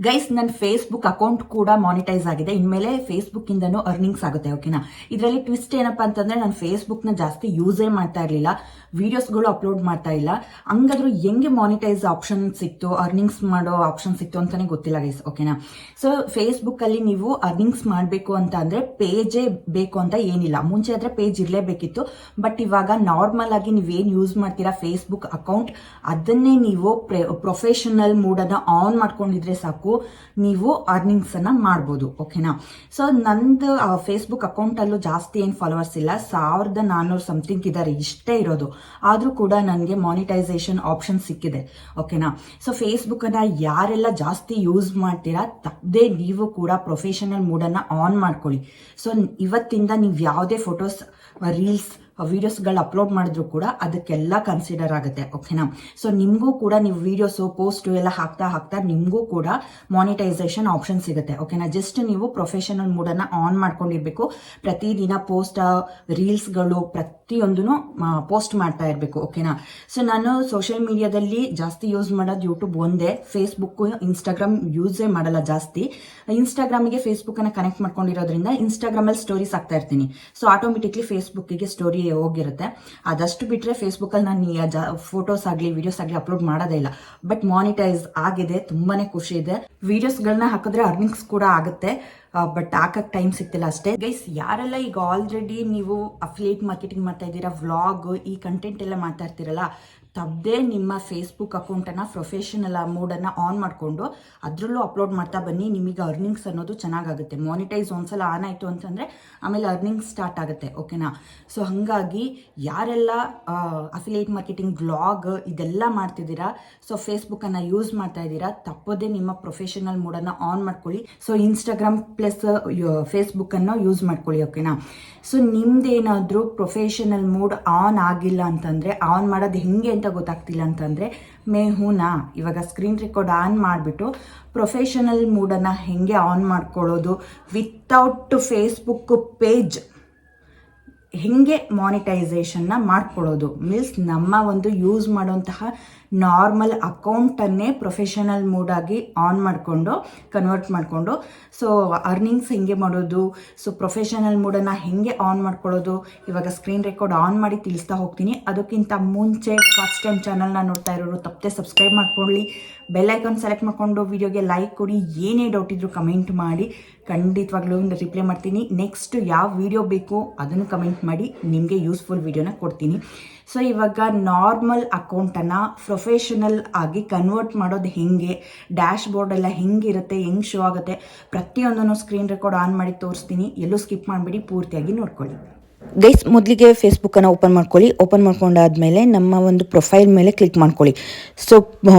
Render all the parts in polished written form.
Guys, ನನ್ನ Facebook account ಕೂಡ monetize ಆಗಿದೆ. ಇನ್ಮೇಲೆ ಫೇಸ್ಬುಕ್ ಇಂದನೂ ಅರ್ನಿಂಗ್ಸ್ ಆಗುತ್ತೆ. ಓಕೆನಾ. ಇದರಲ್ಲಿ ಟ್ವಿಸ್ಟ್ ಏನಪ್ಪಾ ಅಂತಂದ್ರೆ, ನಾನು ಫೇಸ್ಬುಕ್ ನ ಜಾಸ್ತಿ ಯೂಸೇ ಮಾಡ್ತಾ ಇರಲಿಲ್ಲ, ವಿಡಿಯೋಸ್ಗಳು ಅಪ್ಲೋಡ್ ಮಾಡ್ತಾ ಇಲ್ಲ. ಹಂಗಾದ್ರೂ ಹೆಂಗೆ ಮಾನಿಟೈಸ್ ಆಪ್ಷನ್ ಸಿಕ್ತು, ಅರ್ನಿಂಗ್ಸ್ ಮಾಡೋ ಆಪ್ಷನ್ ಸಿಕ್ತು ಅಂತಾನೆ ಗೊತ್ತಿಲ್ಲ ಗೈಸ್. ಓಕೆನಾ. ಸೊ ಫೇಸ್ಬುಕ್ ಅಲ್ಲಿ ನೀವು ಅರ್ನಿಂಗ್ಸ್ ಮಾಡಬೇಕು ಅಂತ ಅಂದ್ರೆ ಪೇಜೇ ಬೇಕು ಅಂತ ಏನಿಲ್ಲ. ಮುಂಚೆ ಆದ್ರೆ ಪೇಜ್ ಇರಲೇಬೇಕಿತ್ತು, ಬಟ್ ಇವಾಗ ನಾರ್ಮಲ್ ಆಗಿ ನೀವೇನ್ ಯೂಸ್ ಮಾಡ್ತೀರಾ ಫೇಸ್ಬುಕ್ ಅಕೌಂಟ್, ಅದನ್ನೇ ನೀವು ಪ್ರೊಫೆಷನಲ್ ಮೂಡ್ ಅನ್ನ ಆನ್ ಮಾಡ್ಕೊಂಡಿದ್ರೆ ಸಾಕು, ನೀವು ಅರ್ನಿಂಗ್ಸ್ ಅನ್ನ ಮಾಡಬಹುದು. ಓಕೆನಾ. ಸೊ ನಂದು ಫೇಸ್ಬುಕ್ ಅಕೌಂಟ್ ಅಲ್ಲೂ ಜಾಸ್ತಿ ಏನ್ ಫಾಲೋವರ್ಸ್ ಇಲ್ಲ, 1400 ಸಮಥಿಂಗ್ ಇದಾರೆ, ಇಷ್ಟೇ ಇರೋದು. ಆದ್ರೂ ಕೂಡ ನನಗೆ ಮಾನಿಟೈಸೇಷನ್ ಆಪ್ಷನ್ ಸಿಕ್ಕಿದೆ. ಓಕೆನಾ. ಸೊ ಫೇಸ್ಬುಕ್ ಅನ್ನ ಯಾರೆಲ್ಲ ಜಾಸ್ತಿ ಯೂಸ್ ಮಾಡ್ತೀರಾ, ತಪ್ಪದೆ ನೀವು ಕೂಡ ಪ್ರೊಫೆಷನಲ್ ಮೂಡ್ ಅನ್ನ ಆನ್ ಮಾಡ್ಕೊಳ್ಳಿ. ಸೊ ಇವತ್ತಿಂದ ನೀವು ಯಾವುದೇ ಫೋಟೋಸ್, ರೀಲ್ಸ್, ವಿಡಿಯೋಸ್ಗಳು ಅಪ್ಲೋಡ್ ಮಾಡಿದ್ರು ಕೂಡ ಅದಕ್ಕೆಲ್ಲ ಕನ್ಸಿಡರ್ ಆಗುತ್ತೆ. ಓಕೆನಾ. ಸೊ ನಿಮಗೂ ಕೂಡ ನೀವು ವಿಡಿಯೋಸ್, ಪೋಸ್ಟ್ ಎಲ್ಲ ಹಾಕ್ತಾ ನಿಮಗೂ ಕೂಡ ಮಾನಿಟೈಸೇಷನ್ ಆಪ್ಷನ್ ಸಿಗುತ್ತೆ. ಓಕೆನಾ. ಜಸ್ಟ್ ನೀವು ಪ್ರೊಫೆಷನಲ್ ಮೂಡ್ ಅನ್ನ ಆನ್ ಮಾಡ್ಕೊಂಡಿರ್ಬೇಕು. ಪ್ರತಿದಿನ ಪೋಸ್ಟ್, ರೀಲ್ಸ್ಗಳು ಪ್ರತಿಯೊಂದನ್ನು ಪೋಸ್ಟ್ ಮಾಡ್ತಾ ಇರಬೇಕು. ಓಕೆನಾ. ಸೊ ನಾನು ಸೋಷಿಯಲ್ ಮೀಡಿಯಾದಲ್ಲಿ ಜಾಸ್ತಿ ಯೂಸ್ ಮಾಡೋದು ಯೂಟ್ಯೂಬ್ ಒಂದೇ, ಫೇಸ್ಬುಕ್, ಇನ್ಸ್ಟಾಗ್ರಾಮ್ ಯೂಸೇ ಮಾಡಲ್ಲ ಜಾಸ್ತಿ. ಇನ್ಸ್ಟಾಗ್ರಾಮಿಗೆ ಫೇಸ್ಬುಕ್ ಅನ್ನ ಕನೆಕ್ಟ್ ಮಾಡ್ಕೊಂಡಿರೋದ್ರಿಂದ ಇನ್ಸ್ಟಾಗ್ರಾಮ್ ಅಲ್ಲಿ ಸ್ಟೋರೀಸ್ ಹಾಕ್ತಾ ಇರ್ತೀನಿ. ಸೊ ಆಟೋಮೆಟಿಕ್ಲಿ ಫೇಸ್ಬುಕ್ಗೆ ಸ್ಟೋರಿ ಹೋಗಿರುತ್ತೆ. ಅದಷ್ಟು ಬಿಟ್ರೆ ಫೇಸ್ಬುಕ್ ಅಲ್ಲಿ ನಾನು ಫೋಟೋಸ್ ಆಗ್ಲಿ, ವಿಡಿಯೋಸ್ ಆಗ್ಲಿ ಅಪ್ಲೋಡ್ ಮಾಡೋದೇ ಇಲ್ಲ. ಬಟ್ ಮಾನಿಟೈಸ್ ಆಗಿದೆ, ತುಂಬಾನೇ ಖುಷಿ ಇದೆ. ವಿಡಿಯೋಸ್ಗಳನ್ನ ಹಾಕಿದ್ರೆ ಅರ್ನಿಂಗ್ಸ್ ಕೂಡ ಆಗುತ್ತೆ, ಬಟ್ ಹಾಕಕ್ ಟೈಮ್ ಸಿಗ್ತಿಲ್ಲ ಅಷ್ಟೇ. ಗೈಸ್, ಯಾರೆಲ್ಲ ಈಗ ಆಲ್ರೆಡಿ ನೀವು ಅಫಿಲಿಯೇಟ್ ಮಾರ್ಕೆಟಿಂಗ್ ಮಾಡ್ತಾ ಇದ್ದೀರಾ, ವ್ಲಾಗ್, ಈ ಕಂಟೆಂಟ್ ಎಲ್ಲ ಮಾಡ್ತಾ ಇರ್ತೀರಲ್ಲ, ತಪ್ಪದೆ ನಿಮ್ಮ ಫೇಸ್ಬುಕ್ ಅಕೌಂಟನ್ನು ಪ್ರೊಫೆಷನಲ್ ಮೂಡನ್ನು ಆನ್ ಮಾಡಿಕೊಂಡು ಅದರಲ್ಲೂ ಅಪ್ಲೋಡ್ ಮಾಡ್ತಾ ಬನ್ನಿ. ನಿಮಗೆ ಅರ್ನಿಂಗ್ಸ್ ಅನ್ನೋದು ಚೆನ್ನಾಗಾಗುತ್ತೆ. ಮಾನಿಟೈಸ್ ಒಂದ್ಸಲ ಆನ್ ಆಯಿತು ಅಂತಂದರೆ ಆಮೇಲೆ ಅರ್ನಿಂಗ್ಸ್ ಸ್ಟಾರ್ಟ್ ಆಗುತ್ತೆ. ಓಕೆನಾ. ಸೊ ಹಾಗಾಗಿ ಯಾರೆಲ್ಲ ಅಫಿಲಿಯೇಟ್ ಮಾರ್ಕೆಟಿಂಗ್, ವ್ಲಾಗ್ ಇದೆಲ್ಲ ಮಾಡ್ತಿದ್ದೀರಾ, ಸೊ ಫೇಸ್ಬುಕ್ಕನ್ನು ಯೂಸ್ ಮಾಡ್ತಾ ಇದ್ದೀರಾ, ತಪ್ಪದೆ ನಿಮ್ಮ ಪ್ರೊಫೆಷನಲ್ ಮೂಡನ್ನು ಆನ್ ಮಾಡ್ಕೊಳ್ಳಿ. ಸೊ ಇನ್ಸ್ಟಾಗ್ರಾಮ್ ಪ್ಲಸ್ ಫೇಸ್ಬುಕ್ಕನ್ನು ಯೂಸ್ ಮಾಡ್ಕೊಳ್ಳಿ. ಓಕೆನಾ. ಸೊ ನಿಮ್ದೇನಾದರೂ ಪ್ರೊಫೆಷನಲ್ ಮೂಡ್ ಆನ್ ಆಗಿಲ್ಲ ಅಂತಂದರೆ, ಆನ್ ಮಾಡೋದು ಹೆಂಗೆ ಅಂತ ಗೊತ್ತಾಗ್ತಿಲ್ಲ ಅಂತಂದರೆ, ಮೇಹುನಾ ಇವಾಗ ಸ್ಕ್ರೀನ್ ರೆಕಾರ್ಡ್ ಆನ್ ಮಾಡಿಬಿಟ್ಟು ಪ್ರೊಫೆಷನಲ್ ಮೂಡನ್ನು ಹೆಂಗೆ ಆನ್ ಮಾಡ್ಕೊಳ್ಳೋದು, ವಿತೌಟ್ ಫೇಸ್ಬುಕ್ ಪೇಜ್ ಹೆಂಗೆ ಮಾನಿಟೈಸೇಷನ್ನ ಮಾಡ್ಕೊಳ್ಳೋದು, ಮೀನ್ಸ್ ನಮ್ಮ ಒಂದು ಯೂಸ್ ಮಾಡುವಂತಹ ನಾರ್ಮಲ್ ಅಕೌಂಟನ್ನೇ ಪ್ರೊಫೆಷನಲ್ ಮೂಡಾಗಿ ಆನ್ ಮಾಡಿಕೊಂಡು ಕನ್ವರ್ಟ್ ಮಾಡಿಕೊಂಡು, ಸೊ ಅರ್ನಿಂಗ್ಸ್ ಹೆಂಗೆ ಮಾಡೋದು, ಸೊ ಪ್ರೊಫೆಷನಲ್ ಮೂಡನ್ನು ಹೆಂಗೆ ಆನ್ ಮಾಡ್ಕೊಳ್ಳೋದು ಇವಾಗ ಸ್ಕ್ರೀನ್ ರೆಕಾರ್ಡ್ ಆನ್ ಮಾಡಿ ತಿಳಿಸ್ತಾ ಹೋಗ್ತೀನಿ. ಅದಕ್ಕಿಂತ ಮುಂಚೆ ಫಸ್ಟ್ ಟೈಮ್ ಚಾನಲ್ನ ನೋಡ್ತಾ ಇರೋರು ತಪ್ಪದೆ ಸಬ್ಸ್ಕ್ರೈಬ್ ಮಾಡ್ಕೊಳ್ಳಿ, ಬೆಲ್ ಐಕಾನ್ ಸೆಲೆಕ್ಟ್ ಮಾಡಿಕೊಂಡು ವಿಡಿಯೋಗೆ ಲೈಕ್ ಕೊಡಿ. ಏನೇ ಡೌಟ್ ಇದ್ರೂ ಕಮೆಂಟ್ ಮಾಡಿ, ಖಂಡಿತವಾಗ್ಲೂ ರಿಪ್ಲೈ ಮಾಡ್ತೀನಿ. ನೆಕ್ಸ್ಟ್ ಯಾವ ವಿಡಿಯೋ ಬೇಕು ಅದನ್ನು ಕಮೆಂಟ್ ಮಾಡಿ, ನಿಮಗೆ ಯೂಸ್ಫುಲ್ ವಿಡಿಯೋನ ಕೊಡ್ತೀನಿ. ಸೊ ಇವಾಗ ನಾರ್ಮಲ್ ಅಕೌಂಟನ್ನು ಪ್ರೊಫೆಷನಲ್ ಆಗಿ ಕನ್ವರ್ಟ್ ಮಾಡೋದು ಹೆಂಗೆ, ಡ್ಯಾಶ್ ಬೋರ್ಡ್ ಎಲ್ಲ ಹೆಂಗಿರುತ್ತೆ, ಹೆಂಗೆ ಶೋ ಆಗುತ್ತೆ, ಪ್ರತಿಯೊಂದನ್ನು ಸ್ಕ್ರೀನ್ ರೆಕಾರ್ಡ್ ಆನ್ ಮಾಡಿ ತೋರಿಸ್ತೀನಿ. ಎಲ್ಲೂ ಸ್ಕಿಪ್ ಮಾಡಿಬಿಡಿ, ಪೂರ್ತಿಯಾಗಿ ನೋಡ್ಕೊಳ್ಳಿ. ಗೈಸ್, ಮೊದಲಿಗೆ ಫೇಸ್ಬುಕ್ಕನ್ನು ಓಪನ್ ಮಾಡ್ಕೊಳ್ಳಿ. ಓಪನ್ ಮಾಡ್ಕೊಂಡಾದ್ಮೇಲೆ ನಮ್ಮ ಒಂದು ಪ್ರೊಫೈಲ್ ಮೇಲೆ ಕ್ಲಿಕ್ ಮಾಡ್ಕೊಳ್ಳಿ. ಸೊ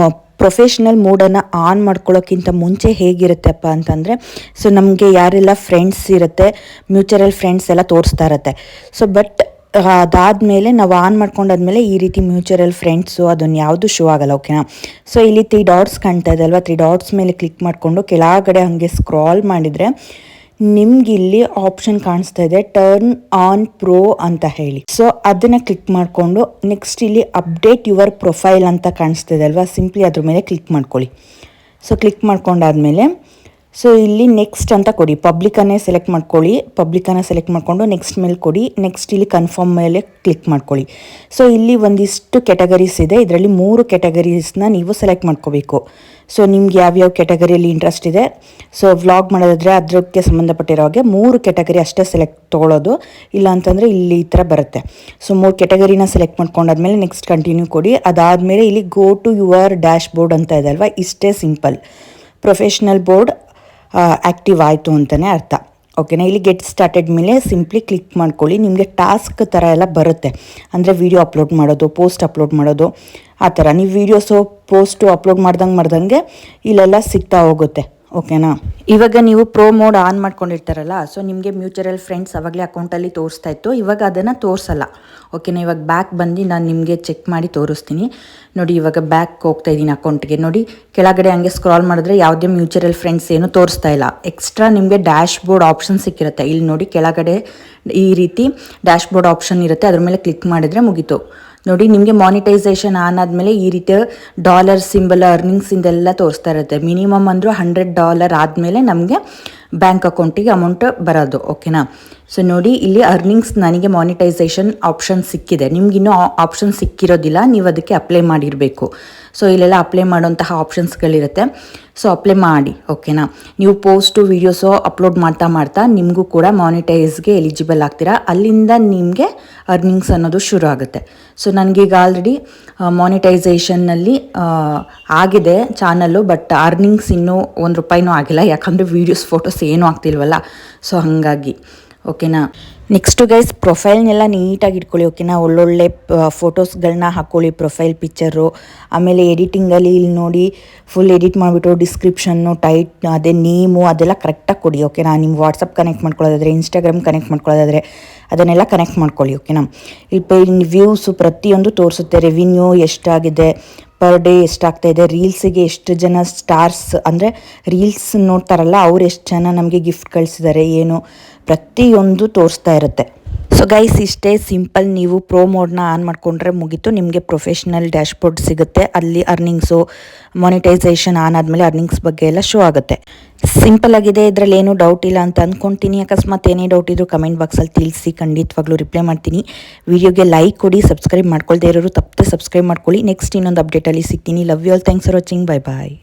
ಪ್ರೊಫೆಷ್ನಲ್ ಮೂಡನ್ನು ಆನ್ ಮಾಡ್ಕೊಳ್ಳೋಕ್ಕಿಂತ ಮುಂಚೆ ಹೇಗಿರುತ್ತೆಪ್ಪ ಅಂತಂದರೆ, ಸೊ ನಮಗೆ ಯಾರೆಲ್ಲ ಫ್ರೆಂಡ್ಸ್ ಇರುತ್ತೆ, ಮ್ಯೂಚುವಲ್ ಫ್ರೆಂಡ್ಸ್ ಎಲ್ಲ ತೋರಿಸ್ತಾ ಇರುತ್ತೆ. ಸೊ ಬಟ್ ಅದಾದಮೇಲೆ ನಾವು ಆನ್ ಮಾಡ್ಕೊಂಡಾದ್ಮೇಲೆ ಈ ರೀತಿ ಮ್ಯೂಚುವಲ್ ಫ್ರೆಂಡ್ಸು ಅದನ್ನು ಯಾವುದು ಶೋ ಆಗಲ್ಲ. ಓಕೆನಾ. ಸೊ ಇಲ್ಲಿ 3 ಡಾಟ್ಸ್ ಕಾಣ್ತಾ ಇದೆ ಅಲ್ವಾ, 3 ಡಾಟ್ಸ್ ಮೇಲೆ ಕ್ಲಿಕ್ ಮಾಡಿಕೊಂಡು ಕೆಳಗಡೆ ಹಾಗೆ ಸ್ಕ್ರಾಲ್ ಮಾಡಿದರೆ ನಿಮ್ಗಿಲ್ಲಿ ಆಪ್ಷನ್ ಕಾಣಿಸ್ತಾ ಇದೆ, ಟರ್ನ್ ಆನ್ ಪ್ರೋ ಅಂತ ಹೇಳಿ. ಸೊ ಅದನ್ನ ಕ್ಲಿಕ್ ಮಾಡಿಕೊಂಡು ನೆಕ್ಸ್ಟ್ ಇಲ್ಲಿ ಅಪ್ಡೇಟ್ ಯುವರ್ ಪ್ರೊಫೈಲ್ ಅಂತ ಕಾಣಿಸ್ತಾ ಇದೆ ಅಲ್ವಾ, ಸಿಂಪ್ಲಿ ಅದ್ರ ಮೇಲೆ ಕ್ಲಿಕ್ ಮಾಡ್ಕೊಳ್ಳಿ. ಸೊ ಕ್ಲಿಕ್ ಮಾಡ್ಕೊಂಡಾದ್ಮೇಲೆ ಸೊ ಇಲ್ಲಿ ನೆಕ್ಸ್ಟ್ ಅಂತ ಕೊಡಿ, ಪಬ್ಲಿಕನ್ನೇ ಸೆಲೆಕ್ಟ್ ಮಾಡ್ಕೊಳ್ಳಿ. ಪಬ್ಲಿಕನ್ನು ಸೆಲೆಕ್ಟ್ ಮಾಡಿಕೊಂಡು ನೆಕ್ಸ್ಟ್ ಮೇಲೆ ಕೊಡಿ. ನೆಕ್ಸ್ಟ್ ಇಲ್ಲಿ ಕನ್ಫರ್ಮ್ ಮೇಲೆ ಕ್ಲಿಕ್ ಮಾಡ್ಕೊಳ್ಳಿ. ಸೊ ಇಲ್ಲಿ ಒಂದಿಷ್ಟು ಕ್ಯಾಟಗರೀಸ್ ಇದೆ, ಇದರಲ್ಲಿ 3 ಕ್ಯಾಟಗರೀಸ್ನ ನೀವು ಸೆಲೆಕ್ಟ್ ಮಾಡ್ಕೋಬೇಕು. ಸೊ ನಿಮ್ಗೆ ಯಾವ್ಯಾವ ಕ್ಯಾಟಗರಿಯಲ್ಲಿ ಇಂಟ್ರೆಸ್ಟ್ ಇದೆ, ಸೊ ವ್ಲಾಗ್ ಮಾಡೋದಾದರೆ ಅದಕ್ಕೆ ಸಂಬಂಧಪಟ್ಟಿರೋ ಹಾಗೆ 3 ಕ್ಯಾಟಗರಿ ಅಷ್ಟೇ ತೊಗೊಳ್ಳೋದು, ಇಲ್ಲ ಅಂತಂದರೆ ಇಲ್ಲಿ ಈ ಥರ ಬರುತ್ತೆ. ಸೊ 3 ಕ್ಯಾಟಗರಿನ ಸೆಲೆಕ್ಟ್ ಮಾಡ್ಕೊಂಡಾದ್ಮೇಲೆ ನೆಕ್ಸ್ಟ್ ಕಂಟಿನ್ಯೂ ಕೊಡಿ. ಅದಾದಮೇಲೆ ಇಲ್ಲಿ go to your dashboard ಅಂತ ಇದೆ ಅಲ್ವಾ, ಇಷ್ಟೇ ಸಿಂಪಲ್. ಪ್ರೊಫೆಷ್ನಲ್ ಬೋರ್ಡ್ ಆ್ಯಕ್ಟಿವ್ ಆಯಿತು ಅಂತಲೇ ಅರ್ಥ. ಓಕೆನಾ. ಇಲ್ಲಿ ಗೆಟ್ ಸ್ಟಾರ್ಟೆಡ್ ಮೇಲೆ ಸಿಂಪ್ಲಿ ಕ್ಲಿಕ್ ಮಾಡ್ಕೊಳ್ಳಿ. ನಿಮಗೆ ಟಾಸ್ಕ್ ಥರ ಎಲ್ಲ ಬರುತ್ತೆ, ಅಂದರೆ ವೀಡಿಯೋ ಅಪ್ಲೋಡ್ ಮಾಡೋದು, ಪೋಸ್ಟ್ ಅಪ್ಲೋಡ್ ಮಾಡೋದು, ಆ ಥರ ನೀವು ವೀಡಿಯೋಸು ಪೋಸ್ಟು ಅಪ್ಲೋಡ್ ಮಾಡ್ದಂಗೆ ಇಲ್ಲೆಲ್ಲ ಸಿಗ್ತಾ ಹೋಗುತ್ತೆ. ಓಕೆನಾ. ಇವಾಗ ನೀವು ಪ್ರೋ ಮೋಡ್ ಆನ್ ಮಾಡ್ಕೊಂಡಿರ್ತಾರಲ್ಲ, ಸೊ ನಿಮಗೆ ಮ್ಯೂಚುವಲ್ ಫ್ರೆಂಡ್ಸ್ ಅವಾಗಲೇ ಅಕೌಂಟಲ್ಲಿ ತೋರಿಸ್ತಾ ಇತ್ತು, ಇವಾಗ ಅದನ್ನು ತೋರಿಸಲ್ಲ. ಓಕೆನಾ. ಇವಾಗ ಬ್ಯಾಕ್ ಬಂದು ನಾನು ನಿಮಗೆ ಚೆಕ್ ಮಾಡಿ ತೋರಿಸ್ತೀನಿ ನೋಡಿ. ಇವಾಗ ಬ್ಯಾಕ್ ಹೋಗ್ತಾ ಇದ್ದೀನಿ ಅಕೌಂಟ್ಗೆ. ನೋಡಿ ಕೆಳಗಡೆ ಹಂಗೆ ಸ್ಕ್ರಾಲ್ ಮಾಡಿದ್ರೆ ಯಾವುದೇ ಮ್ಯೂಚುವಲ್ ಫ್ರೆಂಡ್ಸ್ ಏನು ತೋರಿಸ್ತಾ ಇಲ್ಲ. ಎಕ್ಸ್ಟ್ರಾ ನಿಮಗೆ ಡ್ಯಾಶ್ ಬೋರ್ಡ್ ಆಪ್ಷನ್ ಸಿಕ್ಕಿರುತ್ತೆ. ಇಲ್ಲಿ ನೋಡಿ ಕೆಳಗಡೆ ಈ ರೀತಿ ಡ್ಯಾಶ್ ಬೋರ್ಡ್ ಆಪ್ಷನ್ ಇರುತ್ತೆ, ಅದ್ರ ಮೇಲೆ ಕ್ಲಿಕ್ ಮಾಡಿದರೆ ಮುಗೀತು. ನೋಡಿ ನಿಮಗೆ ಮಾನಿಟೈಸೇಷನ್ ಆನ್ ಆದಮೇಲೆ ಈ ರೀತಿಯ ಡಾಲರ್ ಸಿಂಬಲ್ ಅರ್ನಿಂಗ್ಸ್ ಇಂದೆಲ್ಲ ತೋರಿಸ್ತಾ ಇರುತ್ತೆ. ಮಿನಿಮಮ್ ಅಂದರೂ $100 ಆದಮೇಲೆ ನಮಗೆ ಬ್ಯಾಂಕ್ ಅಕೌಂಟಿಗೆ ಅಮೌಂಟ್ ಬರೋದು. ಓಕೆನಾ. ಸೊ ನೋಡಿ ಇಲ್ಲಿ ಅರ್ನಿಂಗ್ಸ್ ನನಗೆ ಮಾನಿಟೈಸೇಷನ್ ಆಪ್ಷನ್ ಸಿಕ್ಕಿದೆ. ನಿಮ್ಗಿನ್ನೂ ಆಪ್ಷನ್ ಸಿಕ್ಕಿರೋದಿಲ್ಲ, ನೀವು ಅದಕ್ಕೆ ಅಪ್ಲೈ ಮಾಡಿರಬೇಕು. ಸೊ ಇಲ್ಲೆಲ್ಲ ಅಪ್ಲೈ ಮಾಡೋಂತಹ ಆಪ್ಷನ್ಸ್ಗಳಿರುತ್ತೆ. ಸೊ ಅಪ್ಲೈ ಮಾಡಿ. ಓಕೆನಾ. ನೀವು ಪೋಸ್ಟು ವೀಡಿಯೋಸು ಅಪ್ಲೋಡ್ ಮಾಡ್ತಾ ನಿಮಗೂ ಕೂಡ ಮಾನಿಟೈಸ್ಗೆ ಎಲಿಜಿಬಲ್ ಆಗ್ತೀರಾ. ಅಲ್ಲಿಂದ ನಿಮಗೆ ಅರ್ನಿಂಗ್ಸ್ ಅನ್ನೋದು ಶುರು ಆಗುತ್ತೆ. ಸೊ ನನಗೀಗ ಆಲ್ರೆಡಿ ಮಾನಿಟೈಸೇಷನ್ನಲ್ಲಿ ಆಗಿದೆ ಚಾನಲ್ಲು, ಬಟ್ ಅರ್ನಿಂಗ್ಸ್ ಇನ್ನೂ $1 ಆಗಿಲ್ಲ, ಯಾಕಂದರೆ ವೀಡಿಯೋಸ್ ಫೋಟೋಸ್ ಏನೂ ಆಗ್ತಿಲ್ವಲ್ಲ. ಸೊ ಹಾಗಾಗಿ ಓಕೆನಾ. ನೆಕ್ಸ್ಟು ಗೈಸ್ ಪ್ರೊಫೈಲ್ನೆಲ್ಲ ನೀಟಾಗಿ ಇಟ್ಕೊಳ್ಳಿ. ಓಕೆನಾ. ಒಳ್ಳೊಳ್ಳೆ ಫೋಟೋಸ್ಗಳನ್ನ ಹಾಕ್ಕೊಳ್ಳಿ, ಪ್ರೊಫೈಲ್ ಪಿಕ್ಚರು. ಆಮೇಲೆ ಎಡಿಟಿಂಗಲ್ಲಿ ಇಲ್ಲಿ ನೋಡಿ ಫುಲ್ ಎಡಿಟ್ ಮಾಡಿಬಿಟ್ಟು ಡಿಸ್ಕ್ರಿಪ್ಷನ್ನು ಅದೇ ನೇಮು ಅದೆಲ್ಲ ಕರೆಕ್ಟಾಗಿ ಕೊಡಿ. ಓಕೆನಾ. ನಿಮ್ಮ ವಾಟ್ಸಪ್ ಕನೆಕ್ಟ್ ಮಾಡ್ಕೊಳ್ಳೋದಾದರೆ, ಇನ್ಸ್ಟಾಗ್ರಾಮ್ ಕನೆಕ್ಟ್ ಮಾಡ್ಕೊಳ್ಳೋದಾದರೆ ಅದನ್ನೆಲ್ಲ ಕನೆಕ್ಟ್ ಮಾಡ್ಕೊಳ್ಳಿ. ಓಕೆನಾ. ಇಲ್ಲಿ ವ್ಯೂಸು ಪ್ರತಿಯೊಂದು ತೋರಿಸುತ್ತೆ. ರೆವಿನ್ಯೂ ಎಷ್ಟಾಗಿದೆ, ಪರ್ ಡೇ ಎಷ್ಟಾಗ್ತಾಯಿದೆ, ರೀಲ್ಸಿಗೆ ಎಷ್ಟು ಜನ ಸ್ಟಾರ್ಸ್ ಅಂದರೆ ರೀಲ್ಸ್ ನೋಡ್ತಾರಲ್ಲ ಅವ್ರು ಎಷ್ಟು ಜನ ನಮಗೆ ಗಿಫ್ಟ್ ಕಳಿಸಿದ್ದಾರೆ, ಏನು ಪ್ರತಿಯೊಂದು ತೋರಿಸ್ತಾ ಇರುತ್ತೆ. ಸೊ ಗೈಸ್ ಇಷ್ಟೇ ಸಿಂಪಲ್. ನೀವು ಪ್ರೋ ಮೋಡ್ನ ಆನ್ ಮಾಡಿಕೊಂಡ್ರೆ ಮುಗೀತು, ನಿಮಗೆ ಪ್ರೊಫೆಷ್ನಲ್ ಡ್ಯಾಶ್ಬೋರ್ಡ್ ಸಿಗುತ್ತೆ. ಅಲ್ಲಿ ಅರ್ನಿಂಗ್ಸು ಮಾನಿಟೈಸೇಷನ್ ಆನ್ ಆದಮೇಲೆ ಅರ್ನಿಂಗ್ಸ್ ಬಗ್ಗೆ ಎಲ್ಲ ಶೋ ಆಗುತ್ತೆ. ಸಿಂಪಲ್ ಆಗಿದೆ, ಇದರಲ್ಲಿ ಏನೂ ಡೌಟ್ ಇಲ್ಲ ಅಂತ ಅಂದ್ಕೊಳ್ತೀನಿ. ಅಕಸ್ಮಾತ್ ಏನೇ ಡೌಟ್ ಇದ್ದರೂ ಕಮೆಂಟ್ ಬಾಕ್ಸಲ್ಲಿ ತಿಳಿಸಿ, ಖಂಡಿತವಾಗ್ಲೂ ರಿಪ್ಲೈ ಮಾಡ್ತೀನಿ. ವಿಡಿಯೋಗೆ ಲೈಕ್ ಕೊಡಿ, ಸಬ್ಸ್ಕ್ರೈಬ್ ಮಾಡ್ಕೊಳ್ದೇ ಇರೋರು ತಪ್ಪದೆ ಸಬ್ಸ್ಕ್ರೈಬ್ ಮಾಡ್ಕೊಳ್ಳಿ. ನೆಕ್ಸ್ಟ್ ಇನ್ನೊಂದು ಅಪ್ಡೇಟಲ್ಲಿ ಸಿಗ್ತೀನಿ. Love you all, thanks for watching, bye bye.